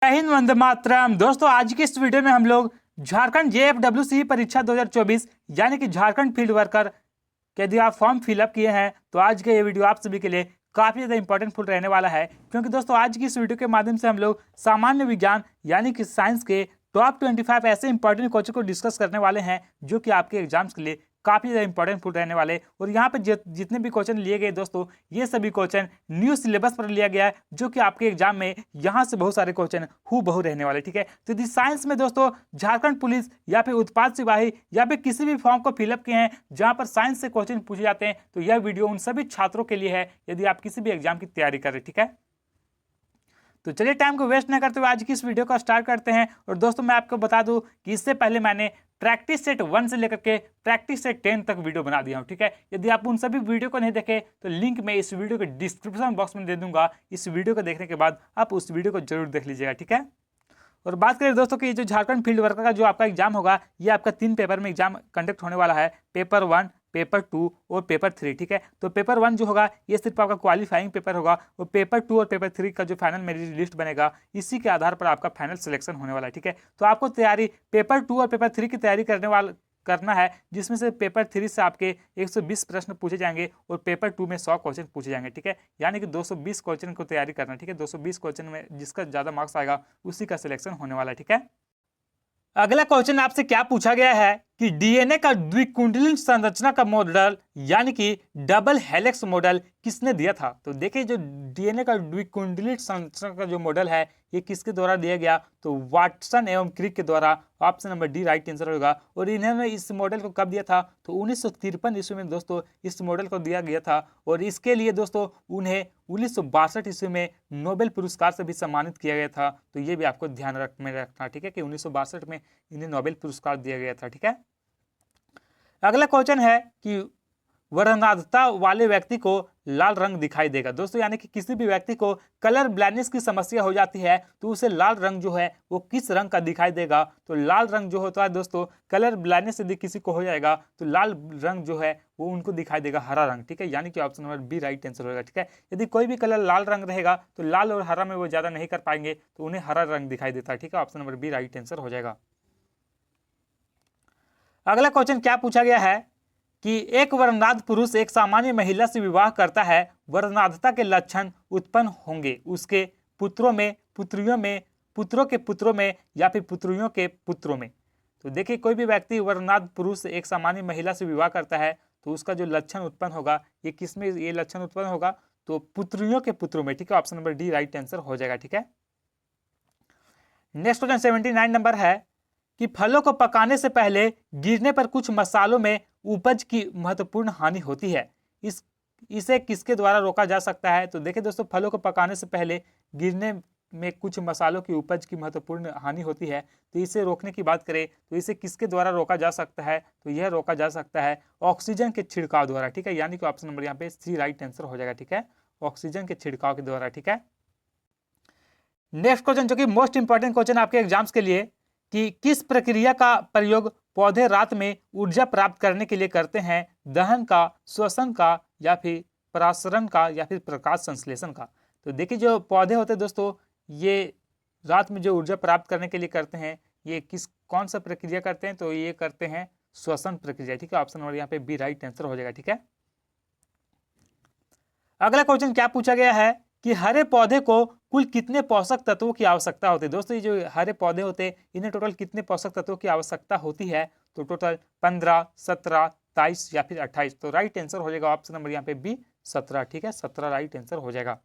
जय हिंद, वंदे मातरम। दोस्तों, आज की इस वीडियो में हम लोग झारखंड JFWC परीक्षा 2024 यानी कि झारखंड फील्ड वर्कर के यदि आप फॉर्म फिलअप किए हैं तो आज का ये वीडियो आप सभी के लिए काफी ज्यादा इंपॉर्टेंट फुल रहने वाला है, क्योंकि दोस्तों आज की इस वीडियो के माध्यम से हम लोग सामान्य विज्ञान यानी कि साइंस के टॉप 25 ऐसे इंपॉर्टेंट क्वेश्चन को डिस्कस करने वाले हैं जो कि आपके एग्जाम्स के लिए काफी ज्यादा इंपॉर्टेंट फुल रहने वाले। और यहाँ पे जितने भी क्वेश्चन लिए गए दोस्तों, ये सभी क्वेश्चन न्यू सिलेबस पर लिया गया है, जो कि आपके एग्जाम में यहाँ से बहुत सारे क्वेश्चन हूबहू रहने वाले। ठीक है, तो यदि साइंस में दोस्तों झारखंड पुलिस या फिर उत्पाद सिपाही या फिर किसी भी फॉर्म को फिलअप किए हैं जहां पर साइंस से क्वेश्चन पूछे जाते हैं, तो यह वीडियो उन सभी छात्रों के लिए है यदि आप किसी भी एग्जाम की तैयारी कर रहे। ठीक है, तो चलिए टाइम को वेस्ट न करते हुए आज की इस वीडियो को स्टार्ट करते हैं। और दोस्तों, मैं आपको बता दूं कि इससे पहले मैंने प्रैक्टिस सेट 1 से लेकर के प्रैक्टिस सेट 10 तक वीडियो बना दिया हूं। ठीक है, यदि आप उन सभी वीडियो को नहीं देखे तो लिंक मैं इस वीडियो के डिस्क्रिप्शन बॉक्स में दे दूंगा। इस वीडियो को देखने के बाद आप उस वीडियो को जरूर देख लीजिएगा। ठीक है, और बात करें दोस्तों कि जो झारखंड फील्ड वर्कर का जो आपका एग्जाम होगा, ये आपका 3 पेपर में एग्जाम कंडक्ट होने वाला है, पेपर 1, पेपर 2 और पेपर 3। ठीक है, तो पेपर 1 जो होगा ये सिर्फ आपका क्वालिफाइंग पेपर होगा, और पेपर 2 और पेपर 3 का जो फाइनल मेरिट लिस्ट बनेगा इसी के आधार पर आपका फाइनल सिलेक्शन होने वाला है। ठीक है, तो आपको तैयारी पेपर 2 और पेपर 3 की तैयारी करना है, जिसमें से पेपर 3 से आपके 120 प्रश्न पूछे जाएंगे और पेपर 2 में 100 क्वेश्चन पूछे जाएंगे। ठीक है, यानी कि 220 क्वेश्चन को तैयारी करना है। ठीक है, 220 क्वेश्चन में जिसका ज्यादा मार्क्स आएगा उसी का सिलेक्शन होने वाला है। ठीक है, अगला क्वेश्चन आपसे क्या पूछा गया है कि डीएनए का द्विकुंडलीय संरचना का मॉडल यानी कि डबल हेलिक्स मॉडल किसने दिया था। तो देखिए, जो डीएनए का द्विकुंडलीय संरचना का जो मॉडल है ये किसके द्वारा दिया गया, तो वाटसन एवं क्रिक के द्वारा। Option number D right answer होगा। और इन्होंने इस मॉडल को कब दिया था, तो 1953 ईस्वी में दोस्तों इस मॉडल को दिया गया था। और इसके लिए दोस्तों उन्हें 1962 ईस्वी में नोबेल पुरस्कार से भी सम्मानित किया गया था। तो ये भी आपको ध्यान में रखना। ठीक है, कि 1962 में इन्हें नोबेल पुरस्कार दिया गया था। ठीक है, अगला क्वेश्चन है कि वर्णनाधता वाले व्यक्ति को लाल रंग दिखाई देगा। दोस्तों, यानी कि किसी भी व्यक्ति को कलर ब्लाइंडनेस की समस्या हो जाती है तो उसे लाल रंग जो है वो किस रंग का दिखाई देगा। तो लाल रंग जो होता है दोस्तों, कलर ब्लाइंडनेस यदि किसी को हो जाएगा तो लाल रंग जो है वो उनको दिखाई देगा हरा रंग। ठीक है, यानी कि option number B right answer होगा। ठीक है, यदि कोई भी कलर लाल रंग रहेगा तो लाल और हरा में वो ज्यादा नहीं कर पाएंगे तो उन्हें हरा रंग दिखाई देता है। ठीक है, option number B right answer हो जाएगा। अगला क्वेश्चन क्या पूछा गया है कि एक वर्णनाध पुरुष एक सामान्य महिला से विवाह करता है, वर्णनाधता के लक्षण उत्पन्न होंगे उसके पुत्रों में, पुत्रियों में, पुत्रों के पुत्रों में या फिर पुत्रियों के पुत्रों में। तो देखिए, कोई भी व्यक्ति वर्णनाध पुरुष एक सामान्य महिला से विवाह करता है तो उसका जो लक्षण उत्पन्न होगा ये किसमें ये लक्षण उत्पन्न होगा, तो पुत्रियों के पुत्रों में। ठीक है, option number D right answer हो जाएगा। ठीक है, नेक्स्ट क्वेश्चन 79 नंबर है कि फलों को पकाने से पहले गिरने पर कुछ मसालों में उपज की महत्वपूर्ण हानि होती है, इसे किसके द्वारा रोका जा सकता है। तो देखिए दोस्तों, फलों को पकाने से पहले गिरने में कुछ मसालों की उपज की महत्वपूर्ण हानि होती है, तो इसे रोकने की बात करें तो इसे किसके द्वारा रोका जा सकता है, तो यह रोका जा सकता है ऑक्सीजन के छिड़काव द्वारा। ठीक है, यानी कि ऑप्शन नंबर यहाँ पे सी राइट आंसर हो जाएगा। ठीक है, ऑक्सीजन के छिड़काव के द्वारा। ठीक है, नेक्स्ट क्वेश्चन जो कि मोस्ट इंपॉर्टेंट क्वेश्चन आपके एग्जाम्स के लिए कि किस प्रक्रिया का प्रयोग पौधे रात में ऊर्जा प्राप्त करने के लिए करते हैं, दहन का, श्वसन का या फिर परासरण का या फिर प्रकाश संश्लेषण का। तो देखिए, जो पौधे होते हैं दोस्तों ये रात में जो ऊर्जा प्राप्त करने के लिए करते हैं ये कौन सा प्रक्रिया करते हैं, तो ये करते हैं श्वसन प्रक्रिया। ठीक है, ऑप्शन नंबर यहाँ पे बी राइट आंसर हो जाएगा। ठीक है, अगला क्वेश्चन क्या पूछा गया है कि हरे पौधे को कुल कितने पोषक तत्वों की आवश्यकता होती है। दोस्तों, ये जो हरे पौधे होते हैं इन्हें टोटल कितने पोषक तत्वों की आवश्यकता होती है, तो टोटल 15, 17, 23 या फिर 28। तो राइट आंसर हो जाएगा ऑप्शन नंबर यहाँ पे बी 17। ठीक है, 17 राइट आंसर हो जाएगा।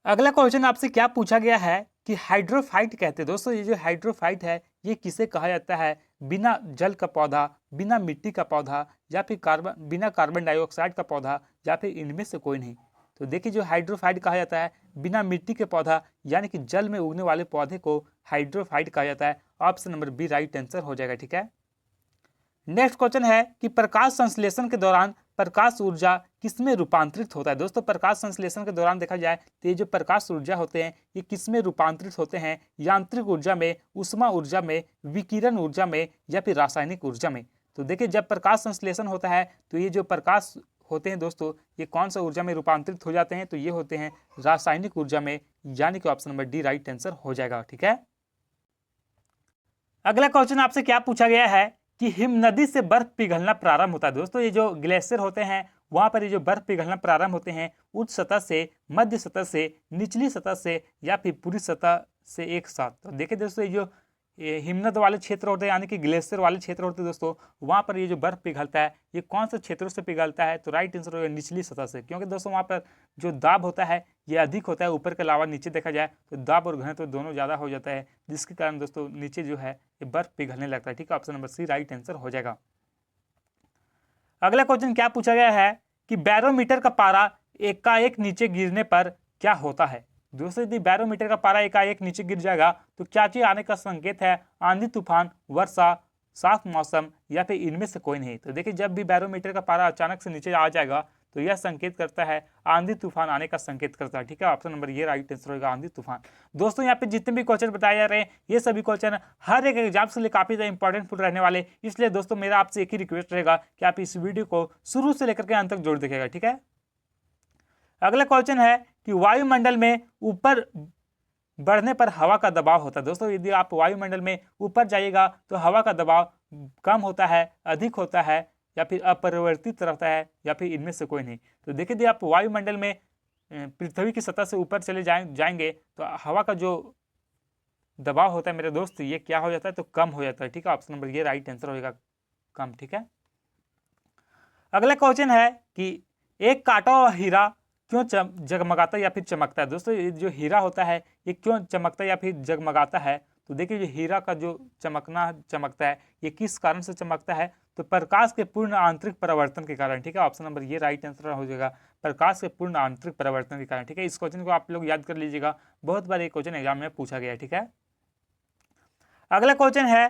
अगला क्वेश्चन आपसे क्या पूछा गया है कि हाइड्रोफाइट कहते हैं। दोस्तों, ये जो हाइड्रोफाइट है ये किसे कहा जाता है, बिना जल का पौधा, बिना मिट्टी का पौधा या फिर बिना कार्बन डाइऑक्साइड का पौधा या फिर इनमें से कोई नहीं। तो देखिए, जो हाइड्रोफाइट कहा जाता है बिना मिट्टी के पौधा यानी कि जल में उगने वाले पौधे को हाइड्रोफाइट कहा जाता है। Option number B right answer हो जाएगा। ठीक है, नेक्स्ट क्वेश्चन है कि प्रकाश संश्लेषण के दौरान प्रकाश ऊर्जा किसमें रूपांतरित होता है। दोस्तों, प्रकाश संश्लेषण के दौरान देखा जाए तो ये जो प्रकाश ऊर्जा होते हैं ये किसमें रूपांतरित होते हैं, यांत्रिक ऊर्जा में, ऊष्मा ऊर्जा में, विकिरण ऊर्जा में या फिर रासायनिक ऊर्जा में। तो देखिए, जब प्रकाश संश्लेषण होता है तो ये जो प्रकाश होते हैं दोस्तों, ये कौन सा ऊर्जा में रूपांतरित हो जाते हैं, तो ये होते हैं रासायनिक ऊर्जा में, यानी कि option number D right answer हो जाएगा। ठीक है, अगला क्वेश्चन आपसे क्या पूछा गया है कि हिम नदी से बर्फ पिघलना प्रारंभ होता है। दोस्तों ये जो ग्लेशियर होते हैं वहां पर ये जो बर्फ पिघलना प्रारंभ होते हैं उच्च सतह से, मध्य सतह से, निचली सतह से या फिर पूरी सतह से एक साथ। तो देखिए दोस्तों ये जो हिमनद वाले क्षेत्र होते हैं यानी कि ग्लेशियर वाले क्षेत्र होते हैं दोस्तों, वहां पर ये जो बर्फ पिघलता है ये कौन से क्षेत्रों से पिघलता है, तो राइट आंसर होगा निचली सतह से, क्योंकि दोस्तों वहां पर जो दाब होता है ये अधिक होता है ऊपर के अलावा नीचे देखा जाए तो दाब और घनत्व दोनों ज़्यादा हो जाता है, जिसके कारण दोस्तों नीचे जो है ये बर्फ पिघलने लगता है। ठीक है, option number C right answer हो जाएगा। अगला क्वेश्चन क्या पूछा गया है कि बैरोमीटर का पारा एकाएक नीचे गिरने पर क्या होता है। दोस्तों यदि बैरोमीटर का पारा एकाएक नीचे गिर जाएगा तो क्या चीज आने का संकेत है, आंधी तूफान, वर्षा, साफ मौसम या फिर इनमें से कोई नहीं। तो देखिए जब भी बैरोमीटर का पारा अचानक से नीचे आ जाएगा तो यह संकेत करता है आंधी तूफान आने का संकेत करता है। ठीक है, ऑप्शन नंबर ये राइट आंसर होगा आंधी तूफान। दोस्तों यहाँ पे जितने भी क्वेश्चन बताए जा रहे हैं ये सभी क्वेश्चन हर एक एग्जाम से लिए काफी ज्यादा इंपॉर्टेंट रहने वाले, इसलिए दोस्तों मेरा आपसे एक ही रिक्वेस्ट रहेगा कि आप इस वीडियो को शुरू से लेकर के अंत तक जरूर देखिएगा। ठीक है, अगला क्वेश्चन है कि वायुमंडल में ऊपर बढ़ने पर हवा का दबाव होता है। दोस्तों यदि आप वायुमंडल में ऊपर जाइएगा तो हवा का दबाव कम होता है, अधिक होता है या फिर अपरिवर्तित रहता है या फिर इनमें से कोई नहीं। तो देखिए यदि आप वायुमंडल में पृथ्वी की सतह से ऊपर चले जाएंगे तो हवा का जो दबाव होता है मेरे दोस्त ये क्या हो जाता है, तो कम हो जाता है। ठीक है, ऑप्शन नंबर ये राइट आंसर होगा कम। ठीक है, अगला क्वेश्चन है कि एक काटा हुआ हीरा क्यों जगमगाता या फिर चमकता है। दोस्तों ये जो हीरा होता है ये क्यों चमकता या फिर जगमगाता है, तो देखिए जो हीरा का जो चमकता है ये किस कारण से चमकता है, तो प्रकाश के पूर्ण आंतरिक परिवर्तन के कारण। ठीक है, ऑप्शन नंबर ये राइट आंसर हो जाएगा प्रकाश के पूर्ण आंतरिक परिवर्तन के कारण। ठीक है, इस क्वेश्चन को आप लोग याद कर लीजिएगा, बहुत बार ये क्वेश्चन एग्जाम में पूछा गया है। ठीक है, अगला क्वेश्चन है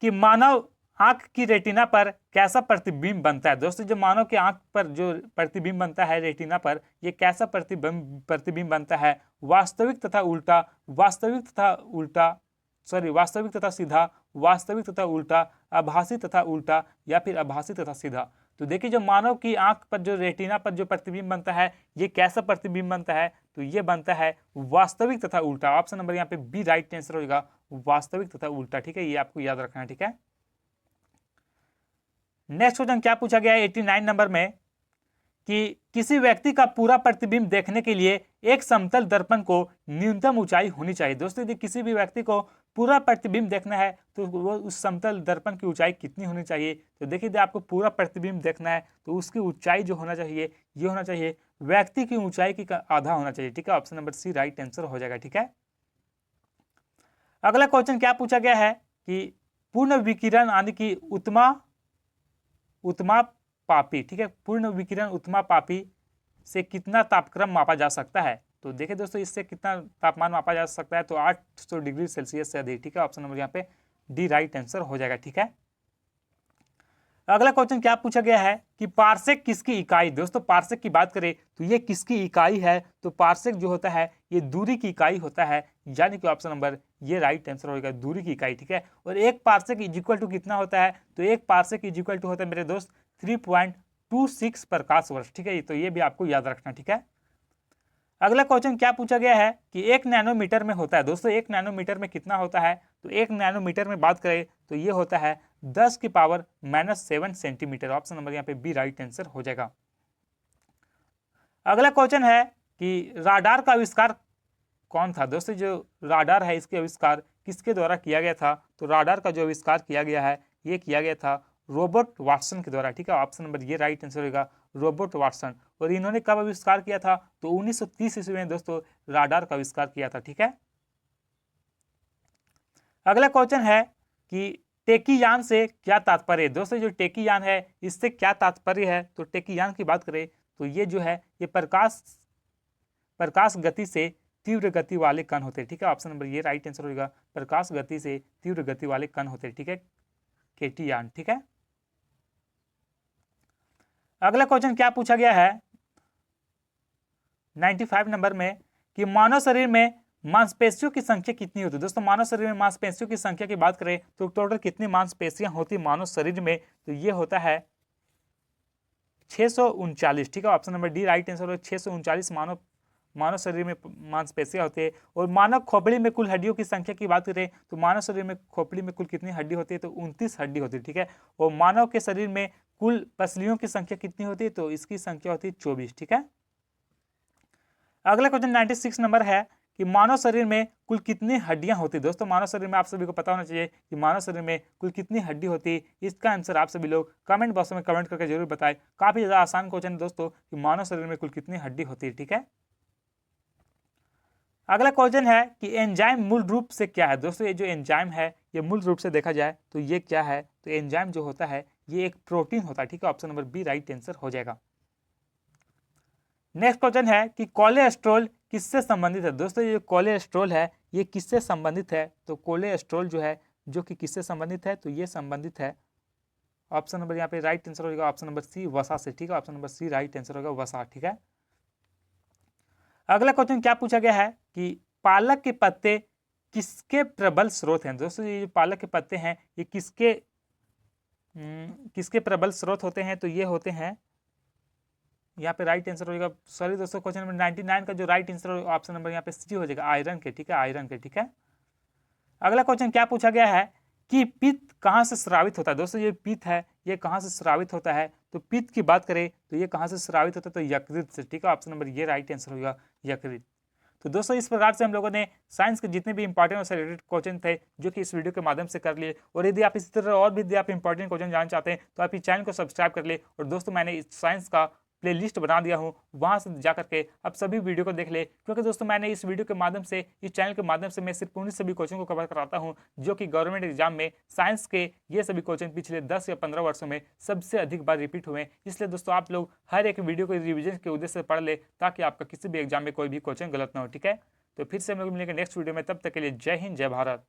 कि मानव आंख की रेटिना पर कैसा प्रतिबिंब बनता है। दोस्तों जो मानव के आंख पर जो प्रतिबिंब बनता है रेटिना पर, ये कैसा प्रतिबिंब बनता है, वास्तविक तथा उल्टा, वास्तविक तथा सीधा, वास्तविक तथा उल्टा, आभासी तथा उल्टा या फिर आभासी तथा सीधा। तो देखिए जो मानव की आंख पर जो रेटिना पर जो प्रतिबिंब बनता है ये कैसा प्रतिबिंब बनता है, तो ये बनता है वास्तविक तथा उल्टा। ऑप्शन नंबर यहाँ पे बी राइट आंसर होगा वास्तविक तथा उल्टा। ठीक है, ये आपको याद रखना है। ठीक है, नेक्स्ट क्वेश्चन क्या पूछा गया है 89 नंबर में कि किसी व्यक्ति का पूरा प्रतिबिंब देखने के लिए एक समतल दर्पण को न्यूनतम ऊंचाई होनी चाहिए। दोस्तों यदि किसी भी व्यक्ति को पूरा प्रतिबिंब देखना है तो वो उस समतल दर्पण की ऊंचाई कितनी होनी चाहिए, तो देखिए यदि आपको पूरा प्रतिबिंब देखना है तो उसकी ऊंचाई जो होना चाहिए ये होना चाहिए व्यक्ति की ऊंचाई की आधा होना चाहिए। ठीक है, option number C right answer हो जाएगा। ठीक है, अगला क्वेश्चन क्या पूछा गया है कि पूर्ण विकिरण यानी कि उत्तमापापी, ठीक है, पूर्ण विकिरण उत्तमापापी से कितना तापक्रम मापा जा सकता है। तो देखिए दोस्तों इससे कितना तापमान मापा जा सकता है, तो 800 डिग्री सेल्सियस से अधिक। ठीक है, ऑप्शन नंबर यहाँ पे डी राइट आंसर हो जाएगा। ठीक है, अगला क्वेश्चन क्या पूछा गया है कि पार्सेक किसकी इकाई। दोस्तों पार्सेक की बात करें तो ये किसकी इकाई है, तो पार्सेक जो होता है ये दूरी की इकाई होता है, यानी कि ऑप्शन नंबर ये राइट आंसर होगा दूरी की इकाई। ठीक है, और एक पार्सेक इज इक्वल टू कितना होता है, तो एक पार्सेक इज इक्वल टू होता है मेरे दोस्त 3.26 प्रकाश वर्ष। ठीक है, तो ये भी आपको याद रखना। ठीक है, अगला क्वेश्चन क्या पूछा गया है कि 1 नैनोमीटर में होता है। दोस्तों 1 नैनोमीटर में कितना होता है, तो 1 नैनोमीटर में बात करें तो ये होता है 10⁻⁻7 सेंटीमीटर। ऑप्शन नंबर यहाँ पे बी राइट आंसर हो जाएगा। अगला क्वेश्चन है कि राडार का आविष्कार कौन था। दोस्तों जो राडार है इसके आविष्कार किसके द्वारा किया गया था, तो राडार का जो आविष्कार किया गया है ये किया गया था रॉबर्ट वाटसन के द्वारा। ठीक है, ऑप्शन नंबर ये राइट आंसर होगा रॉबर्ट वाटसन। और इन्होंने कब आविष्कार किया था, तो 1930 ईस्वी में दोस्तों राडार का आविष्कार किया था। ठीक है, अगला क्वेश्चन है कि टेकीयान से क्या तात्पर्य है। दोस्तों जो टेकीयान है इससे क्या तात्पर्य है, तो टेकीयान की बात करें तो ये जो है ये प्रकाश गति से तीव्र गति वाले कण होते हैं। ठीक है, ऑप्शन नंबर ये राइट आंसर होगा प्रकाश गति से तीव्र गति वाले कण होते हैं। ठीक है, केटीयान। ठीक है, अगला क्वेश्चन क्या पूछा गया है 95 नंबर में कि मानव शरीर में मांसपेशियों की संख्या कितनी होती है। दोस्तों मानव शरीर में मांसपेशियों की संख्या की बात करें तो टोटल कितनी मांसपेशियां होती मानव शरीर में, तो ये होता है 639, ठीक है। Option number D right answer होगा। 639 मानव शरीर में मांसपेशियां होती है। और मानव खोपड़ी में कुल हड्डियों की संख्या की बात करें तो मानव शरीर में खोपड़ी में कुल कितनी हड्डी होती है, तो 29 हड्डी होती है, ठीक है। और मानव के शरीर में कुल पसलियों की संख्या कितनी होती है, तो इसकी संख्या होती है 24, ठीक है। अगला क्वेश्चन 96 नंबर है कि मानव शरीर में कुल कितनी हड्डियां होती है। दोस्तों मानव शरीर में आप सभी को पता होना चाहिए कि मानव शरीर में कुल कितनी हड्डी होती है। इसका आंसर आप सभी लोग कमेंट बॉक्स में कमेंट करके जरूर बताएं। काफी ज्यादा आसान क्वेश्चन है दोस्तों कि मानव शरीर में कुल कितनी हड्डी होती है, ठीक है। अगला क्वेश्चन है कि एंजाइम मूल रूप से क्या है। दोस्तों ये जो एंजाइम है ये मूल रूप से देखा जाए तो ये क्या है, तो एंजाइम जो होता है ये एक प्रोटीन होता है, ठीक है। Option number B right answer हो जाएगा। नेक्स्ट क्वेश्चन है कि कोलेस्ट्रॉल किससे संबंधित है। दोस्तों ये कोलेस्ट्रॉल है ये किससे संबंधित है, तो कोलेस्ट्रॉल जो है जो कि किससे संबंधित है, तो ये संबंधित है, ऑप्शन नंबर यहाँ पे राइट आंसर होगा ऑप्शन नंबर सी वसा से, ठीक है। Option number C right answer होगा वसा, ठीक है। अगला क्वेश्चन क्या पूछा गया है कि पालक के पत्ते किसके प्रबल स्रोत हैं। दोस्तों ये जो पालक के पत्ते हैं ये किसके प्रबल स्रोत होते हैं, तो ये होते हैं, यहाँ पे राइट आंसर होगा, सॉरी दोस्तों क्वेश्चन नंबर 99 का जो राइट आंसर होगा ऑप्शन नंबर यहाँ पे सी हो जाएगा, आयरन के, ठीक है, आयरन के, ठीक है। अगला क्वेश्चन क्या पूछा गया है कि पित्त कहाँ से स्रावित होता है। दोस्तों ये पित्त है ये कहाँ से स्रावित होता है, तो पित्त की बात करें तो ये कहाँ से स्रावित होता है, तो यकृत से, ठीक है। ऑप्शन नंबर ये राइट आंसर होगा यकृत। तो दोस्तों इस प्रकार से हम लोगों ने साइंस के जितने भी इंपॉर्टेंट और से रिलेटेड क्वेश्चन थे जो कि इस वीडियो के माध्यम से कर लिए। और यदि आप इसी तरह और भी यदि आप इंपॉर्टेंट क्वेश्चन जानना चाहते हैं तो आप इस चैनल को सब्सक्राइब कर ले। और दोस्तों मैंने इस साइंस का प्लेलिस्ट बना दिया हूँ, वहां से जा करके आप सभी वीडियो को देख ले, क्योंकि दोस्तों मैंने इस वीडियो के माध्यम से, इस चैनल के माध्यम से मैं सिर्फ उन्हीं सभी क्वेश्चन को कवर कराता हूँ जो कि गवर्नमेंट एग्जाम में साइंस के ये सभी क्वेश्चन पिछले 10 या 15 वर्षों में सबसे अधिक बार रिपीट हुए। इसलिए दोस्तों आप लोग हर एक वीडियो को रिविजन के उद्देश्य से पढ़ ले ताकि आपका किसी भी एग्जाम में कोई भी क्वेश्चन गलत ना हो, ठीक है। तो फिर से हम लोग मिलेंगे नेक्स्ट वीडियो में, तब तक के लिए जय हिंद जय भारत।